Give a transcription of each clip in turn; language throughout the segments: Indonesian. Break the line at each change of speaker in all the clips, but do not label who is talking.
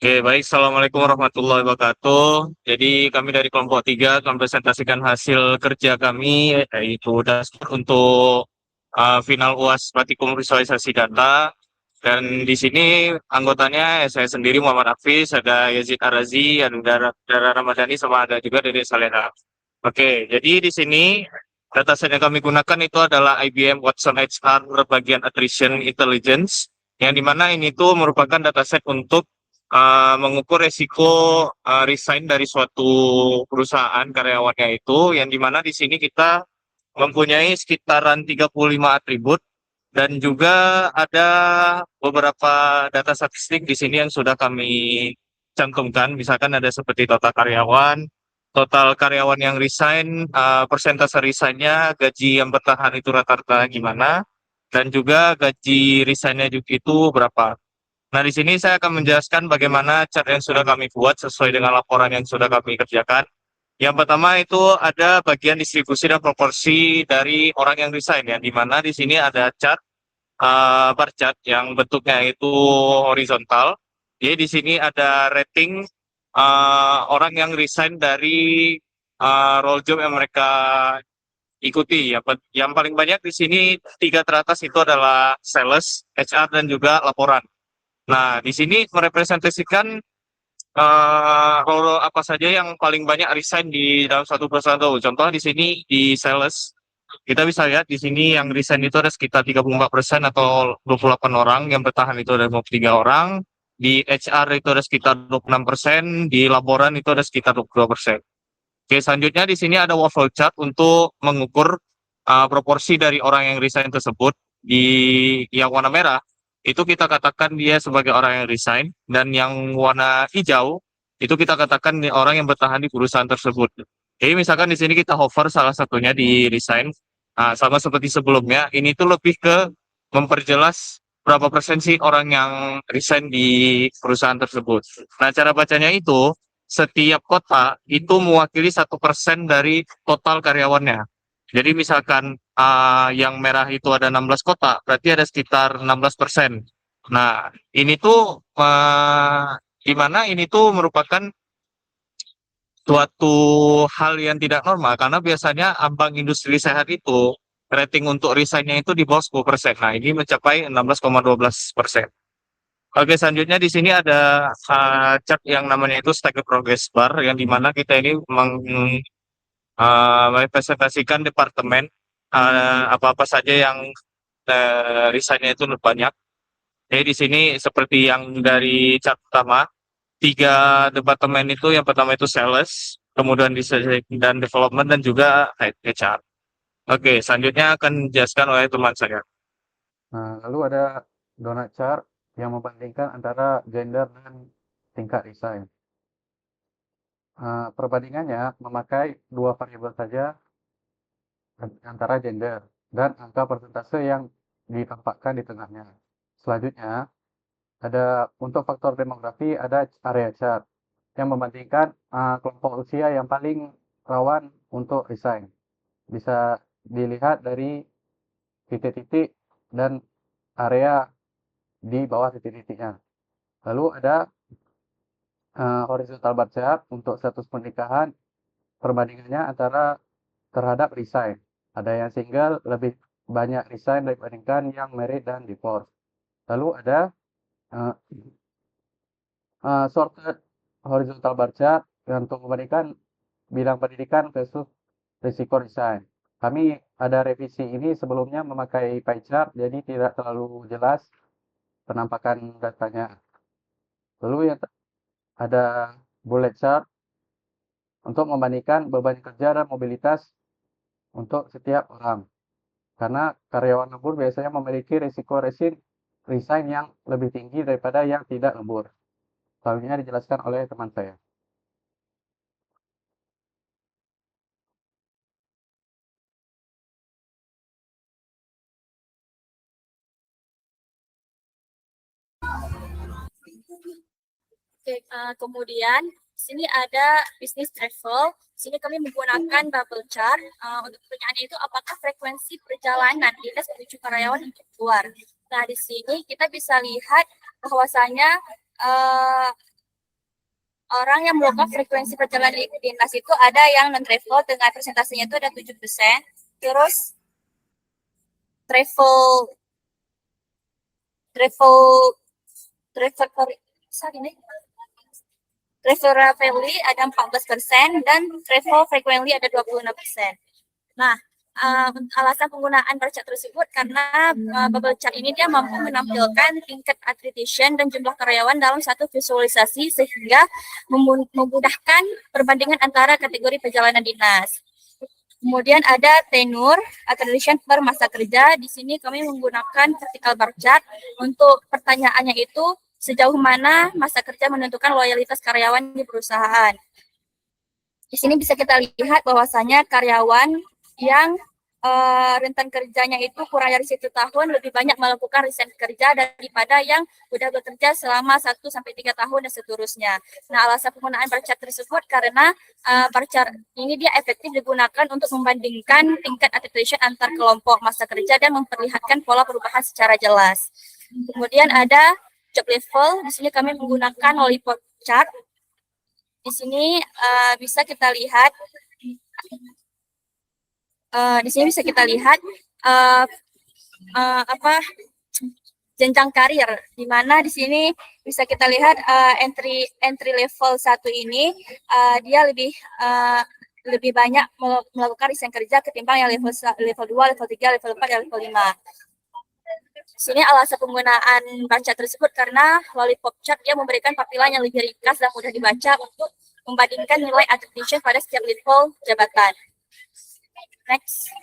Oke, baik. Assalamualaikum warahmatullahi wabarakatuh. Jadi kami dari kelompok 3 mempresentasikan hasil kerja kami, yaitu dasar untuk final UAS Praktikum Visualisasi Data. Dan di sini anggotanya saya sendiri Muhammad Hafiz, ada Yazid Arazi, ada Dara Ramadhani, sama ada juga Dede Salena. Oke, jadi di sini dataset yang kami gunakan itu adalah IBM Watson HR bagian Attrition Intelligence, yang dimana ini tuh merupakan dataset untuk mengukur resiko resign dari suatu perusahaan karyawannya itu, yang dimana di sini kita mempunyai sekitaran 35 atribut dan juga ada beberapa data statistik di sini yang sudah kami cantumkan. Misalkan ada seperti total karyawan yang resign, persentase resignnya, gaji yang bertahan itu rata-rata gimana, dan juga gaji resignnya juga itu berapa. Nah, di sini saya akan menjelaskan bagaimana chart yang sudah kami buat sesuai dengan laporan yang sudah kami kerjakan. Yang pertama itu ada bagian distribusi dan proporsi dari orang yang resign, ya, di mana di sini ada chart, bar chart yang bentuknya itu horizontal. Jadi di sini ada rating orang yang resign dari role job yang mereka ikuti. Yang paling banyak di sini tiga teratas itu adalah sales, HR, dan juga laporan. Nah, di sini merepresentasikan role apa saja yang paling banyak resign di dalam satu perusahaan itu. Contoh di sini di sales, kita bisa lihat di sini yang resign itu ada sekitar 34% atau 28 orang, yang bertahan itu ada 23 orang, di HR itu ada sekitar 26%, di laporan itu ada sekitar 22%. Oke, selanjutnya di sini ada waffle chart untuk mengukur proporsi dari orang yang resign tersebut. Di yang warna merah itu kita katakan dia sebagai orang yang resign, dan yang warna hijau itu kita katakan orang yang bertahan di perusahaan tersebut. Jadi misalkan di sini kita hover salah satunya di resign, sama seperti sebelumnya, ini tuh lebih ke memperjelas berapa persen sih orang yang resign di perusahaan tersebut. Nah, cara bacanya itu setiap kota itu mewakili 1% dari total karyawannya. Jadi misalkan yang merah itu ada 16 kota, berarti ada sekitar 16%. Nah, ini tuh di mana ini tuh merupakan suatu hal yang tidak normal, karena biasanya ambang industri sehat itu rating untuk resign-nya itu di bawah 10%. Nah, ini mencapai 16,12%. Oke, selanjutnya di sini ada chart yang namanya itu Staggered Progress Bar, yang dimana kita ini merepresentasikan departemen apa-apa saja yang resign-nya itu banyak. Jadi di sini seperti yang dari chart pertama, tiga departemen itu, yang pertama itu sales, kemudian design dan development, dan juga HR. Oke, selanjutnya akan dijelaskan oleh teman saya.
Nah, lalu ada donut chart yang membandingkan antara gender dan tingkat resign. Perbandingannya memakai dua variabel saja antara gender dan angka persentase yang ditampakkan di tengahnya. Selanjutnya, ada untuk faktor demografi ada area chart yang membandingkan kelompok usia yang paling rawan untuk resign. Bisa dilihat dari titik-titik dan area di bawah titik-titiknya. Lalu ada horizontal bar chart untuk status pernikahan, perbandingannya antara terhadap resign. Ada yang single lebih banyak resign dibandingkan yang married dan divorce. Lalu ada uh, sorted horizontal bar chart untuk membandingkan bidang pendidikan versus risiko resign. Kami ada revisi ini sebelumnya memakai pie chart, jadi tidak terlalu jelas penampakan datanya. Lalu yang ada bullet chart untuk membandingkan beban kerja dan mobilitas untuk setiap orang. Karena karyawan lembur biasanya memiliki risiko resign yang lebih tinggi daripada yang tidak lembur. Selanjutnya dijelaskan oleh teman saya.
Oke, kemudian di sini ada bisnis travel. Di sini kami menggunakan bubble chart. Untuk pertanyaannya itu apakah frekuensi perjalanan dinas menuju karyawan untuk keluar. Nah, di sini kita bisa lihat bahwasanya orang yang melakukan frekuensi perjalanan dinas itu ada yang non-travel dengan persentasenya itu ada 7%, terus travel travel travel sorry nih. Travel friendly ada 14% dan travel frequently ada 26%. Nah, alasan penggunaan bar chart tersebut karena bubble chart ini dia mampu menampilkan tingkat attrition dan jumlah karyawan dalam satu visualisasi sehingga memudahkan perbandingan antara kategori perjalanan dinas. Kemudian ada tenure attrition per masa kerja. Di sini kami menggunakan vertical bar chart. Untuk pertanyaannya itu sejauh mana masa kerja menentukan loyalitas karyawan di perusahaan. Di sini bisa kita lihat bahwasanya karyawan yang rentan kerjanya itu kurang dari 1 tahun lebih banyak melakukan resign kerja daripada yang sudah bekerja selama 1-3 tahun dan seterusnya. Nah, alasan penggunaan bar chart tersebut karena bar chart ini dia efektif digunakan untuk membandingkan tingkat attrition antar kelompok masa kerja dan memperlihatkan pola perubahan secara jelas. Kemudian ada job level. Di sini kami menggunakan lollipop chart. Di sini bisa kita lihat jenjang karir, di mana di sini bisa kita lihat entry level 1 ini dia lebih banyak melakukan resign kerja ketimbang yang level 2, level 3, level 4, dan level 5. Di sini alasan penggunaan bar chart tersebut karena lollipop chart dia memberikan tampilan yang lebih ringkas dan mudah dibaca untuk membandingkan nilai attrition pada setiap level jabatan. Next.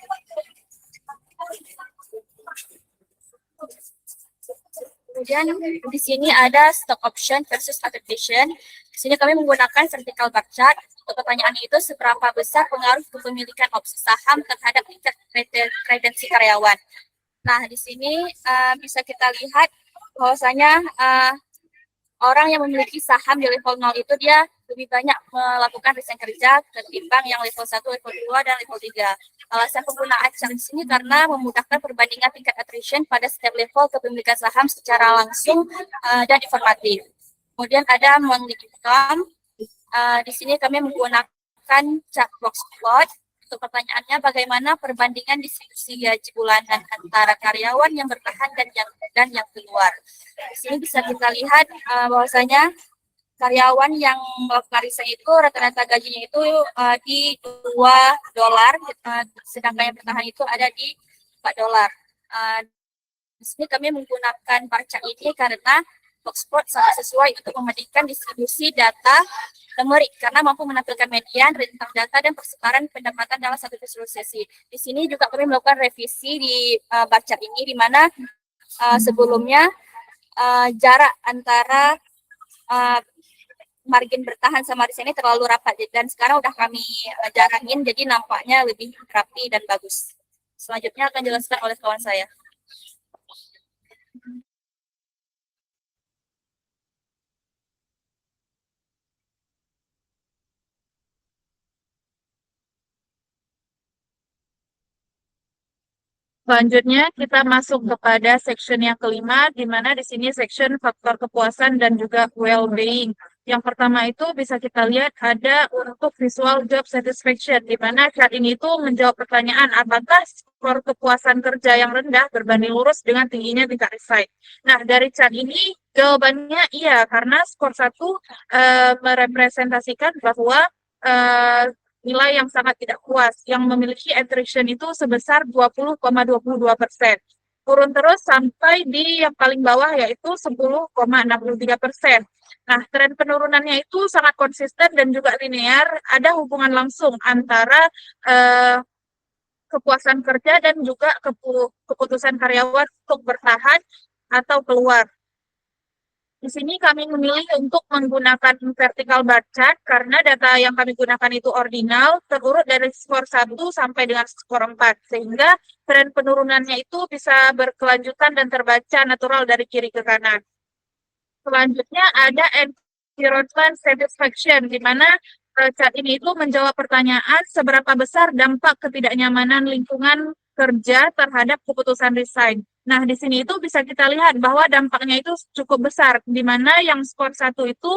Kemudian di sini ada stock option versus attrition. Di sini kami menggunakan vertical bar chart. Untuk pertanyaan itu, seberapa besar pengaruh kepemilikan opsi saham terhadap tingkat kredensi karyawan? Nah, di sini bisa kita lihat bahwasanya orang yang memiliki saham di level 0 itu dia lebih banyak melakukan resign kerja ketimbang yang level 1, level 2, dan level 3. Alasan penggunaan chart di sini karena memudahkan perbandingan tingkat attrition pada setiap level kepemilikan saham secara langsung dan informatif. Kemudian ada monthly income. Di sini kami menggunakan chart box plot. Untuk pertanyaannya, bagaimana perbandingan distribusi gaji bulanan antara karyawan yang bertahan dan yang keluar. Di sini bisa kita lihat bahwasanya karyawan yang melakukan resign itu rata-rata gajinya itu di $2, sedangkan yang bertahan itu ada di $4. Di sini kami menggunakan bar chart ini karena Boxplot sangat sesuai untuk membandingkan distribusi data numerik karena mampu menampilkan median, rentang data, dan persebaran pendapatan dalam satu visualisasi. Di sini juga kami melakukan revisi di bar chart ini, di mana sebelumnya jarak antara margin bertahan sama di sini terlalu rapat, dan sekarang udah kami jarangin, jadi nampaknya lebih rapi dan bagus. Selanjutnya akan dijelaskan oleh kawan saya.
Selanjutnya kita masuk kepada section yang kelima, di mana di sini section faktor kepuasan dan juga well-being. Yang pertama itu bisa kita lihat ada untuk visual job satisfaction, di mana chart ini itu menjawab pertanyaan apakah skor kepuasan kerja yang rendah berbanding lurus dengan tingginya tingkat resign. Nah, dari chart ini jawabannya iya, karena skor 1 merepresentasikan bahwa nilai yang sangat tidak puas, yang memiliki attrition itu sebesar 20,22%. Turun terus sampai di yang paling bawah yaitu 10,63%. Nah, tren penurunannya itu sangat konsisten dan juga linear, ada hubungan langsung antara kepuasan kerja dan juga keputusan karyawan untuk bertahan atau keluar. Di sini kami memilih untuk menggunakan vertical bar chart karena data yang kami gunakan itu ordinal, terurut dari skor 1 sampai dengan skor 4, sehingga tren penurunannya itu bisa berkelanjutan dan terbaca natural dari kiri ke kanan. Selanjutnya ada environment satisfaction, di mana chart ini itu menjawab pertanyaan seberapa besar dampak ketidaknyamanan lingkungan kerja terhadap keputusan resign. Nah, di sini itu bisa kita lihat bahwa dampaknya itu cukup besar, di mana yang skor 1 itu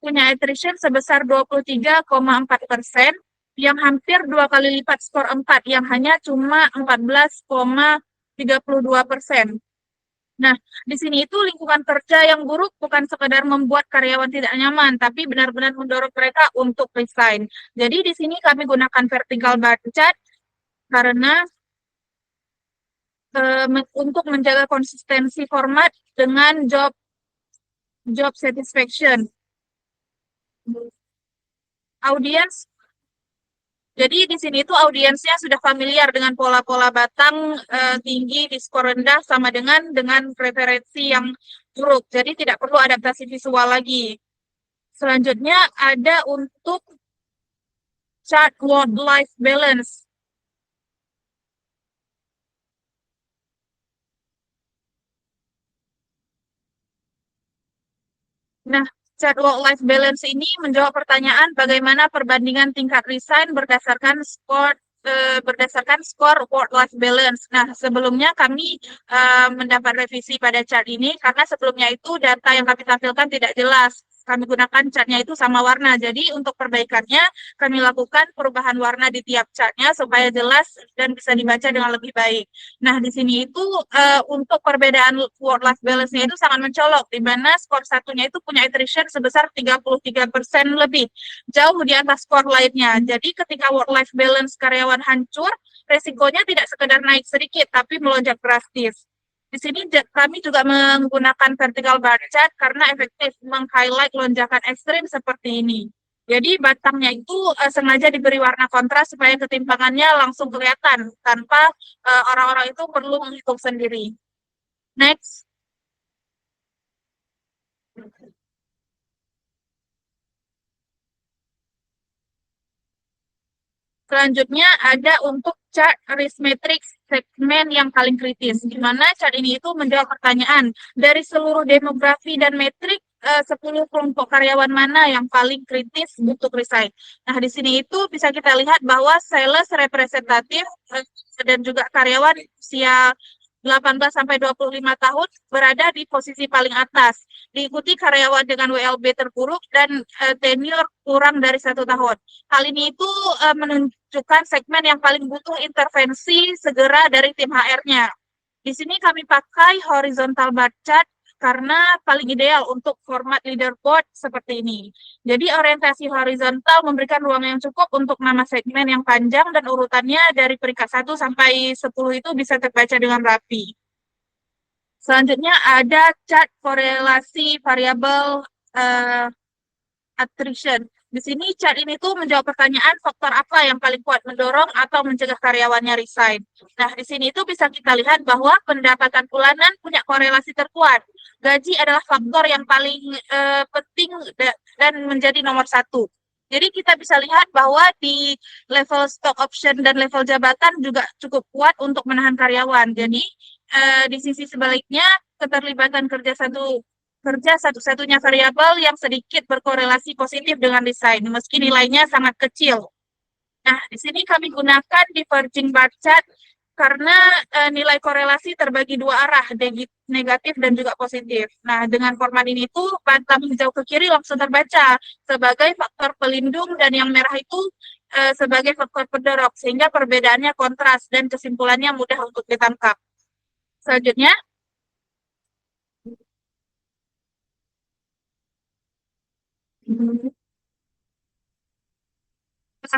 punya attrition sebesar 23,4%, yang hampir 2 kali lipat skor 4, yang hanya cuma 14,32%. Nah, di sini itu lingkungan kerja yang buruk bukan sekedar membuat karyawan tidak nyaman, tapi benar-benar mendorong mereka untuk resign. Jadi di sini kami gunakan vertical bar chart karena untuk menjaga konsistensi format dengan job satisfaction. Audiens, jadi di sini itu audiensnya sudah familiar dengan pola-pola batang tinggi di skor rendah sama dengan preferensi yang buruk. Jadi tidak perlu adaptasi visual lagi. Selanjutnya ada untuk chart work-life balance. Nah, chart work-life balance ini menjawab pertanyaan bagaimana perbandingan tingkat resign berdasarkan skor work-life balance. Nah, sebelumnya kami mendapat revisi pada chart ini karena sebelumnya itu data yang kami tampilkan tidak jelas. Kami gunakan chartnya itu sama warna. Jadi untuk perbaikannya kami lakukan perubahan warna di tiap chartnya supaya jelas dan bisa dibaca dengan lebih baik. Nah, di sini itu untuk perbedaan work-life balance-nya itu sangat mencolok, di mana skor satunya itu punya attrition sebesar 33% lebih, jauh di atas skor lainnya. Jadi ketika work-life balance karyawan hancur, resikonya tidak sekedar naik sedikit, tapi melonjak drastis. Di sini kami juga menggunakan vertical bar chart karena efektif meng-highlight lonjakan ekstrim seperti ini. Jadi batangnya itu sengaja diberi warna kontras supaya ketimpangannya langsung kelihatan tanpa orang-orang itu perlu menghitung sendiri. Next. Selanjutnya ada untuk chart risk matrix segmen yang paling kritis, di mana chart ini itu menjawab pertanyaan dari seluruh demografi dan metrik 10 kelompok karyawan mana yang paling kritis untuk resign. Nah, di sini itu bisa kita lihat bahwa sales representatif dan juga karyawan usia 18 sampai 25 tahun berada di posisi paling atas, diikuti karyawan dengan WLB terburuk dan tenure kurang dari 1 tahun. Hal ini itu menunjukkan segmen yang paling butuh intervensi segera dari tim HR-nya. Di sini kami pakai horizontal bar chart karena paling ideal untuk format leaderboard seperti ini. Jadi orientasi horizontal memberikan ruang yang cukup untuk nama segmen yang panjang dan urutannya dari peringkat 1 sampai 10 itu bisa terbaca dengan rapi. Selanjutnya ada chart korelasi variabel attrition. Di sini chart ini tuh menjawab pertanyaan faktor apa yang paling kuat mendorong atau mencegah karyawannya resign. Nah, di sini itu bisa kita lihat bahwa pendapatan bulanan punya korelasi terkuat. Gaji adalah faktor yang paling penting dan menjadi nomor 1. Jadi kita bisa lihat bahwa di level stock option dan level jabatan juga cukup kuat untuk menahan karyawan. Jadi di sisi sebaliknya keterlibatan kerja satu-satunya variabel yang sedikit berkorelasi positif dengan desain, meski nilainya sangat kecil. Nah, di sini kami gunakan diverging bar chart karena nilai korelasi terbagi 2 arah, negatif dan juga positif. Nah, dengan format ini tuh bantang hijau ke kiri langsung terbaca sebagai faktor pelindung dan yang merah itu sebagai faktor pendorong, sehingga perbedaannya kontras dan kesimpulannya mudah untuk ditangkap. Selanjutnya,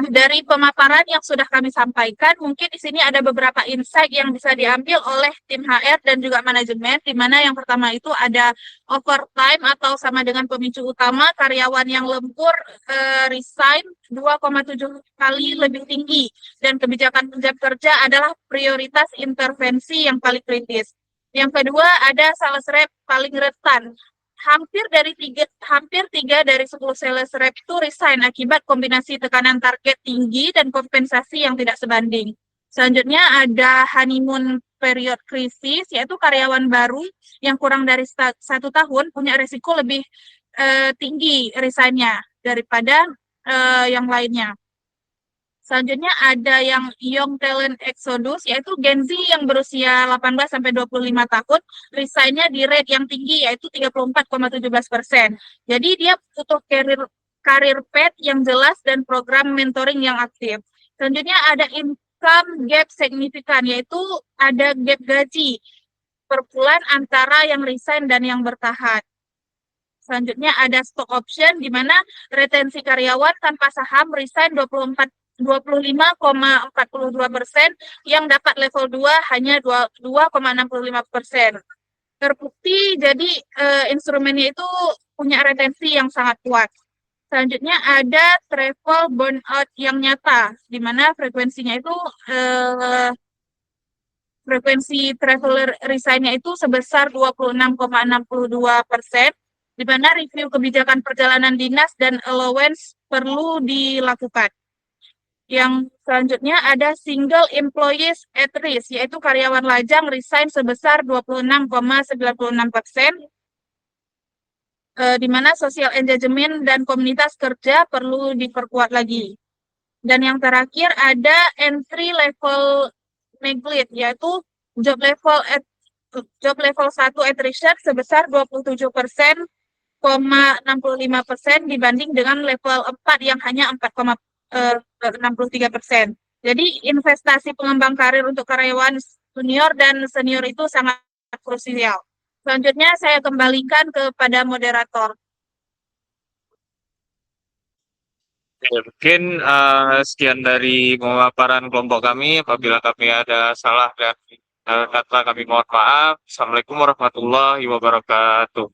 dari pemaparan yang sudah kami sampaikan, mungkin di sini ada beberapa insight yang bisa diambil oleh tim HR dan juga manajemen, di mana yang pertama itu ada overtime atau sama dengan pemicu utama karyawan yang lembur resign 2,7 kali lebih tinggi, dan kebijakan jam kerja adalah prioritas intervensi yang paling kritis. Yang kedua ada sales rep paling rentan. Hampir 3 dari 10 sales rep itu resign akibat kombinasi tekanan target tinggi dan kompensasi yang tidak sebanding. Selanjutnya ada honeymoon period krisis, yaitu karyawan baru yang kurang dari 1 tahun punya risiko lebih tinggi resign-nya daripada yang lainnya. Selanjutnya ada yang Young Talent Exodus, yaitu Gen Z yang berusia 18 sampai 25 tahun, resign-nya di rate yang tinggi, yaitu 34,17%. Jadi dia butuh karir path yang jelas dan program mentoring yang aktif. Selanjutnya ada income gap signifikan, yaitu ada gap gaji per bulan antara yang resign dan yang bertahan. Selanjutnya ada stock option, di mana retensi karyawan tanpa saham resign 25,42%, yang dapat level 2 hanya 2,65%. Terbukti, jadi instrumennya itu punya retensi yang sangat kuat. Selanjutnya ada travel burnout yang nyata, di mana frekuensinya itu frekuensi traveler resign-nya itu sebesar 26,62%, di mana review kebijakan perjalanan dinas dan allowance perlu dilakukan. Yang selanjutnya ada single employees at risk, yaitu karyawan lajang resign sebesar 26,96%, di mana social engagement dan komunitas kerja perlu diperkuat lagi. Dan yang terakhir ada entry level neglect, yaitu job level 1 attrition sebesar 27,65% dibanding dengan level 4 yang hanya 4,63%. Jadi investasi pengembang karir untuk karyawan junior dan senior itu sangat krusial. Selanjutnya saya kembalikan kepada moderator.
Oke, mungkin sekian dari pemaparan kelompok kami. Apabila kami ada salah dan kata kami mohon maaf. Assalamualaikum warahmatullahi wabarakatuh.